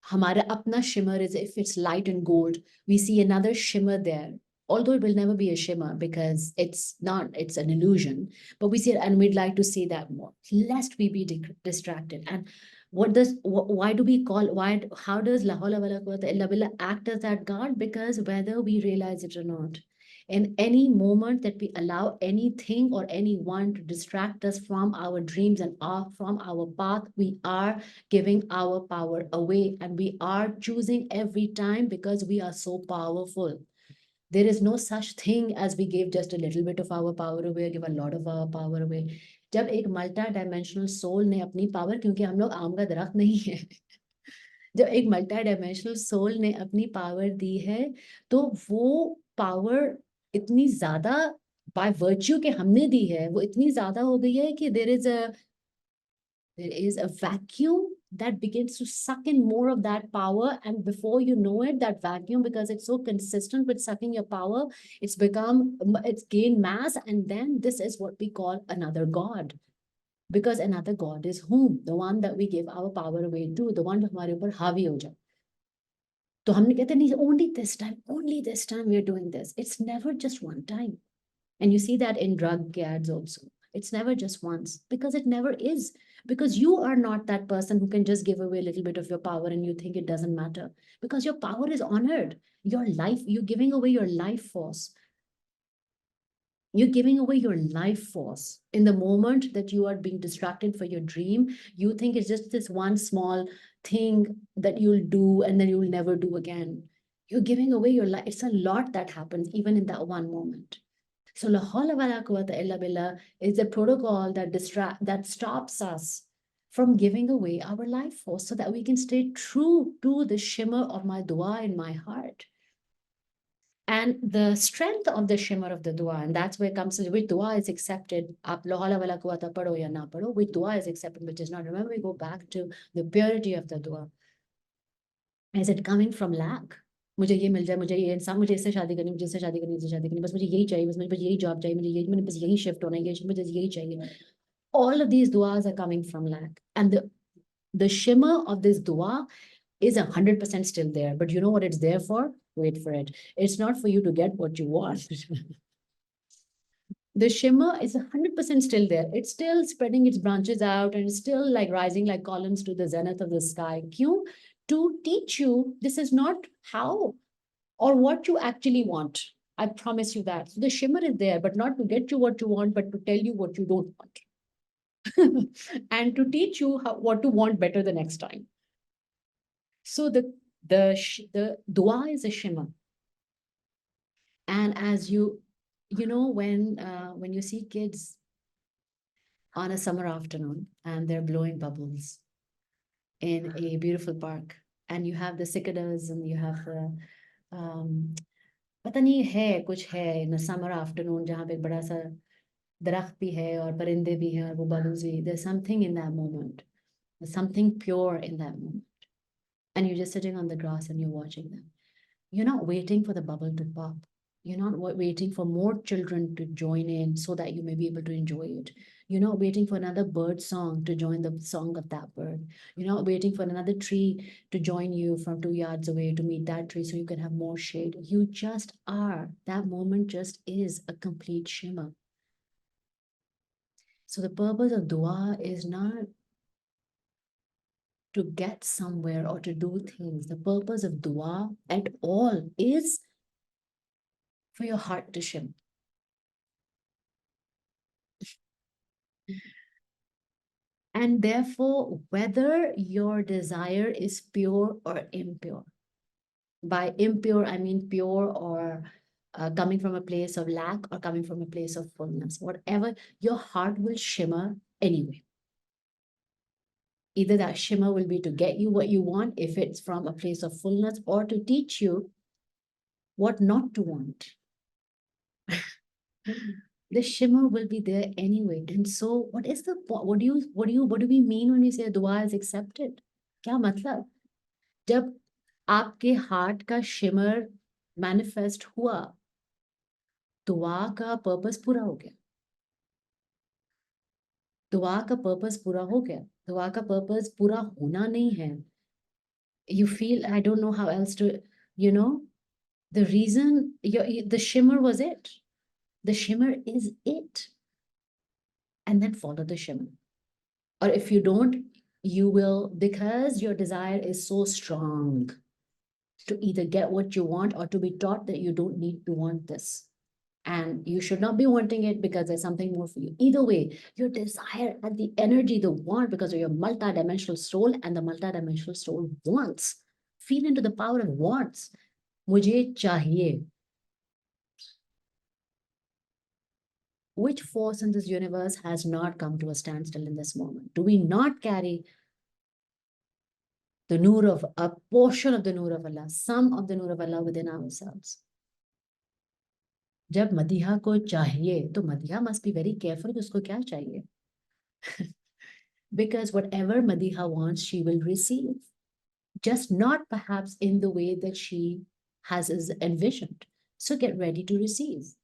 hamara apna shimmer. Is if it's light and gold, we see another shimmer there, although it will never be a shimmer because it's not, it's an illusion, but we see it and we'd like to see that more, lest we be distracted. And why do we call, how does la hawla wala quwwata illa billah act as that guard? Because whether we realize it or not, in any moment that we allow anything or anyone to distract us from our dreams and from our path, we are giving our power away, and we are choosing every time because we are so powerful. There is no such thing as we give just a little bit of our power away, give a lot of our power away. जब एक multi dimensional soul ने अपनी power, क्योंकि हम लोग आम का दरख्त नहीं है, जब एक मल्टी डायमेंशनल सोल ने अपनी पावर दी है, तो वो पावर इतनी ज्यादा बाय वर्च्यू के हमने दी है, वो इतनी ज्यादा हो गई है कि there is a vacuum that begins to suck in more of that power, and before you know it, that vacuum, because it's so consistent with sucking your power, it's gained mass, and then this is what we call another god. Because another god is whom? The one that we give our power away to, the one हमारे ऊपर हावी हो जाए. तो हमने कहते नहीं, only this time we are doing this. It's never just one time. And you see that in drug ads also. It's never just once, because it never is. Because you are not that person who can just give away a little bit of your power and you think it doesn't matter. Because your power is honored. Your life, you're giving away your life force. You're giving away your life force. In the moment that you are being distracted for your dream, you think it's just this one small thing that you'll do and then you'll never do again. You're giving away your life. It's a lot that happens even in that one moment. So la hawla wala quwwata illa billah is a protocol that stops us from giving away our life force so that we can stay true to the shimmer of my dua in my heart. And the strength of the shimmer of the dua, and that's where it comes to which dua is accepted. Aap lo hala wala quwwata padho ya na padho, which dua is accepted, which is not. Remember, we go back to the purity of the dua. Is it coming from lack? मुझे ये मिल जाए, मुझे ये इंसान, मुझे इससे शादी करनी, मुझे इससे शादी करनी, इससे शादी करनी, बस मुझे यही चाहिए, बस मुझे यही जॉब चाहिए, मुझे बस यही शिफ्ट होना है, मुझे यही चाहिए. All of these duas are coming from lack. And the shimmer of this dua is 100% still there. But you know what it's there for? Wait for it. It's not for you to get what you want. The shimmer is 100% still there. It's still spreading its branches out and it's still like rising like columns to the zenith of the sky. Kyun? To teach you this is not how or what you actually want. I promise you that. So the shimmer is there, but not to get you what you want, but to tell you what you don't want. And to teach you what to want better the next time. So the dua is a shimmer. And as you know, when you see kids on a summer afternoon and they're blowing bubbles in a beautiful park, and you have the cicadas and you have the पता नहीं है कुछ है in a summer afternoon जहाँ पे एक बड़ा सा दरख्त भी है और परिंदे भी हैं और वो bubbles भी. There's something in that moment. There's something pure in that moment. And you're just sitting on the grass and you're watching them. You're not waiting for the bubble to pop. You're not waiting for more children to join in so that you may be able to enjoy it. You're not waiting for another bird song to join the song of that bird. You're not waiting for another tree to join you from 2 yards away to meet that tree so you can have more shade. You just are. That moment just is a complete shimmer. So the purpose of dua is not to get somewhere or to do things. The purpose of dua at all is for your heart to shimmer. And therefore, whether your desire is pure or impure. By impure, I mean pure or coming from a place of lack or coming from a place of fullness. Whatever, your heart will shimmer anyway. Either that shimmer will be to get you what you want, if it's from a place of fullness, or to teach you what not to want. The shimmer will be there anyway. And so what is the point? What do we mean when we say dua is accepted? क्या मतलब? जब आपके heart का shimmer manifest हुआ, दुआ का purpose पूरा हो गया. दुआ का पर्पस पूरा हो गया. दुआ का पर्पस पूरा होना नहीं है. You feel, I don't know how else to, the reason, the shimmer was it. The shimmer is it. And then follow the shimmer. Or if you don't, you will, because your desire is so strong to either get what you want or to be taught that you don't need to want this. And you should not be wanting it because there's something more for you. Either way, your desire and the energy, the want, because of your multidimensional soul, and the multidimensional soul wants. Feel into the power of wants. Mujhe chahiye. Which force in this universe has not come to a standstill in this moment? Do we not carry the nur of, a portion of the nur of Allah, some of the nur of Allah within ourselves? जब मदीहा को चाहिए तो Madiha must be very careful कि उसको क्या चाहिए. Because whatever Madiha wants, she will receive. Just not perhaps in the way that she has envisioned. So get ready to receive.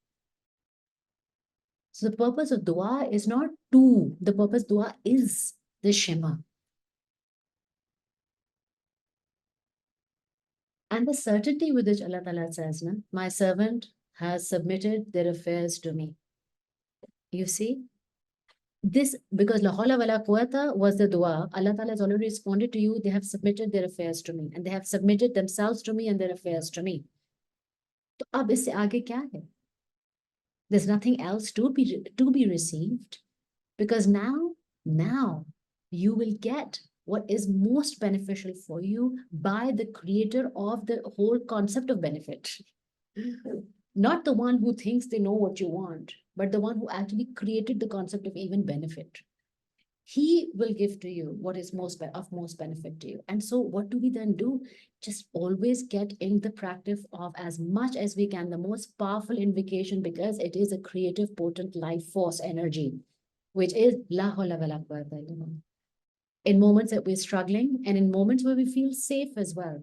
So the purpose of dua is not to, the purpose dua is the shema. And the certainty with which Allah Ta'ala says, my servant has submitted their affairs to me. You see? This, because la hawla wala quwwata was the dua, Allah Ta'ala has already responded to you. They have submitted their affairs to me, and they have submitted themselves to me and their affairs to me. So ab isse aage kya hai? There's nothing else to be received, because now you will get what is most beneficial for you by the creator of the whole concept of benefit. Not the one who thinks they know what you want, but the one who actually created the concept of even benefit. He will give to you what is of most benefit to you. And so what do we then do? Just always get in the practice of, as much as we can, the most powerful invocation, because it is a creative, potent life force energy, which is La hawla wa la quwwata illa billah. In moments that we're struggling and in moments where we feel safe as well.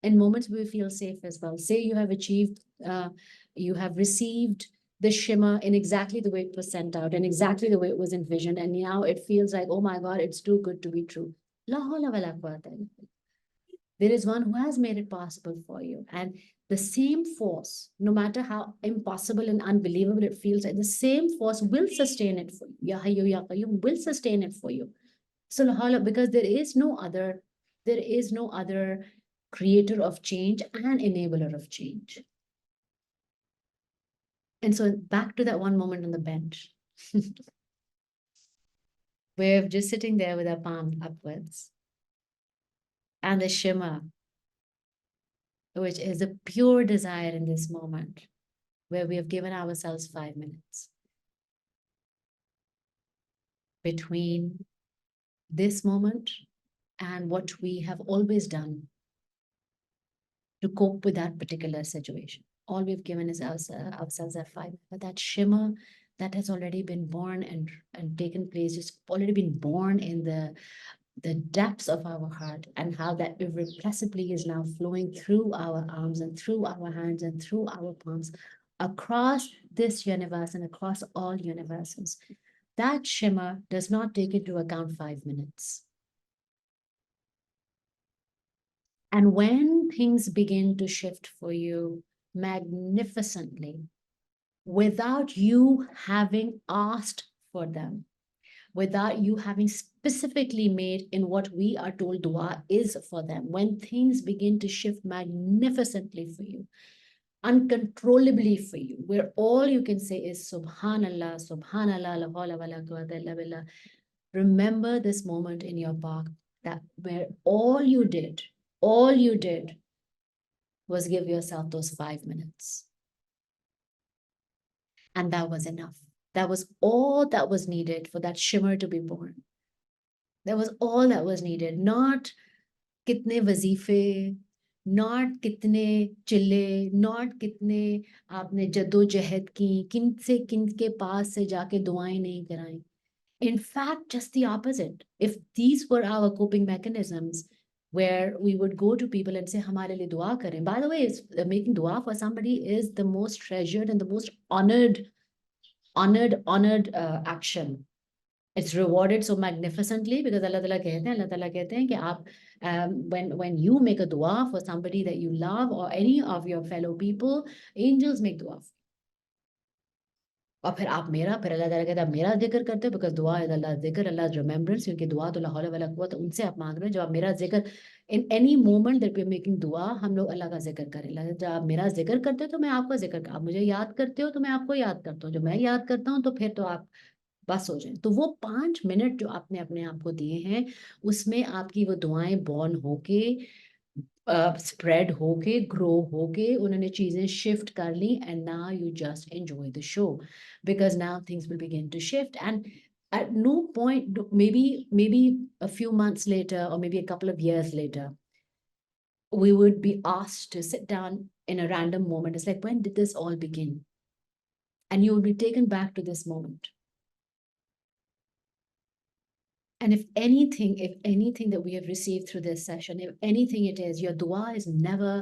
In moments where we feel safe as well. Say you have achieved, you have received the shimmer in exactly the way it was sent out and exactly the way it was envisioned. And now it feels like, oh my God, it's too good to be true. La hawla wa la quwwata illa billah. There is one who has made it possible for you. And the same force, no matter how impossible and unbelievable it feels, like the same force will sustain it for you. Ya Hayyu Ya Qayyum will sustain it for you. So la hawla, because there is no other creator of change and enabler of change. And so back to that one moment on the bench. We're just sitting there with our palm upwards. And the shimmer, which is a pure desire in this moment, where we have given ourselves 5 minutes between this moment and what we have always done to cope with that particular situation. All we've given is ourselves at 5. But that shimmer that has already been born and taken place, it's already been born in the depths of our heart, and how that irrepressibly is now flowing through our arms and through our hands and through our palms across this universe and across all universes. That shimmer does not take into account 5 minutes. And when things begin to shift for you magnificently, without you having asked for them, without you having specifically made in what we are told dua is for them, when things begin to shift magnificently for you, uncontrollably for you, where all you can say is Subhanallah, Subhanallah, la hawla wa la quwwata illa billah. Remember this moment in your park, that where all you did was give yourself those 5 minutes. And that was enough. That was all that was needed for that shimmer to be born. That was all that was needed. Not kitne wazife, not kitne chille, not kitne aapne jadojahad ki, kin se kin ke paas se jaake duaएं nahi कराई. In fact, just the opposite. If these were our coping mechanisms, where we would go to people and say, "Hamare liye dua kare." By the way, making dua for somebody is the most treasured and the most honored action. It's rewarded so magnificently because Allah Ta'ala कहते हैं कि आप, when you make a dua for somebody that you love or any of your fellow people, angels make dua. और फिर अल्लाह ताला कहता है मेरा जिक्र करते हो, बिकॉज दुआ इज अल्लाह जिक्र, अल्लाह रिमेम्बरेंस, क्योंकि दुआ तो ला हौला वला कुव्वत उनसे आप मांग रहे हो। जब आप मेरा जिक्र, in any moment that we are making दुआ, हम लोग अल्लाह का जिक्र करें। जब आप मेरा जिक्र करते हो तो मैं आपका जिक्र, आप मुझे याद करते हो तो मैं आपको याद करता हूँ, जब मैं याद करता हूँ तो फिर तो आप बस हो जाए। तो वो 5 मिनट जो आपने अपने आप को दिए हैं, उसमें आपकी वो दुआएं बॉर्न होके, स्प्रेड होके, ग्रो होके, उन्होंने चीजें शिफ्ट कर ली, and now you just enjoy the show, because now things will begin to shift. And at no point, maybe a few months later or maybe a couple of years later, we would be asked to sit down in a random moment. It's like, when did this all begin? And you will be taken back to this moment. And if anything that we have received through this session, if anything it is, your dua is never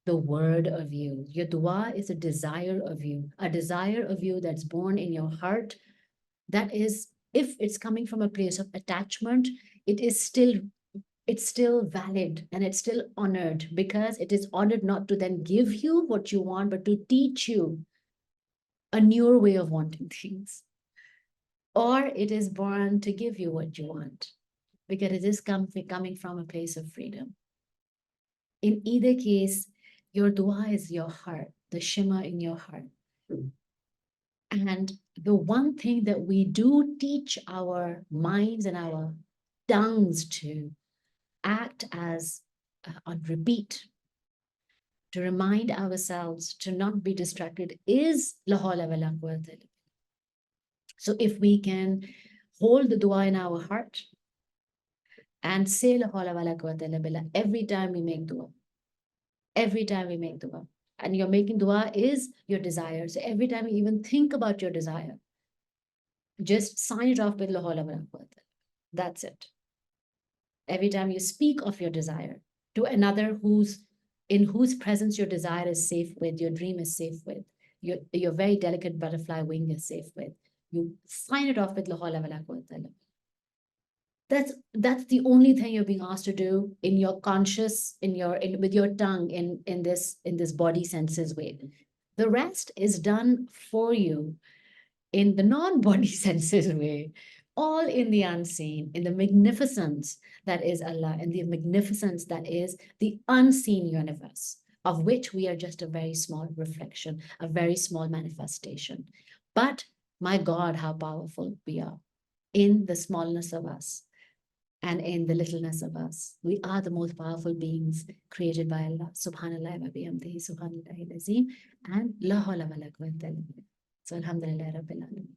the word of you. Your dua is a desire of you, that's born in your heart. That is, if it's coming from a place of attachment, it's still valid and it's still honored, because it is honored not to then give you what you want, but to teach you a newer way of wanting things. Or it is born to give you what you want, because it is coming from a place of freedom. In either case, your dua is your heart, the shimmer in your heart. And the one thing that we do teach our minds and our tongues to act as on repeat, to remind ourselves to not be distracted, is la hawla wa la quwwata illa billah. So if we can hold the dua in our heart and say La hawla wa la quwwata illa billah every time we make dua, every time we make dua. And your making dua is your desire. So every time you even think about your desire, just sign it off with La hawla wa la quwwata. That's it. Every time you speak of your desire to another in whose presence your desire is safe with, your dream is safe with, your very delicate butterfly wing is safe with, you sign it off with La hawla wa la quwwata illa. That's the only thing you're being asked to do in your conscious, with your tongue, in this body senses way. The rest is done for you in the non-body senses way, all in the unseen, in the magnificence that is Allah, and the magnificence that is the unseen universe, of which we are just a very small reflection, a very small manifestation. But my God, how powerful we are in the smallness of us and in the littleness of us. We are the most powerful beings created by Allah. Subhanallah wa bihamdihi, subhanallah al-azim, and la hawla wa la quwwata illa billah. So alhamdulillah rabbil alamin.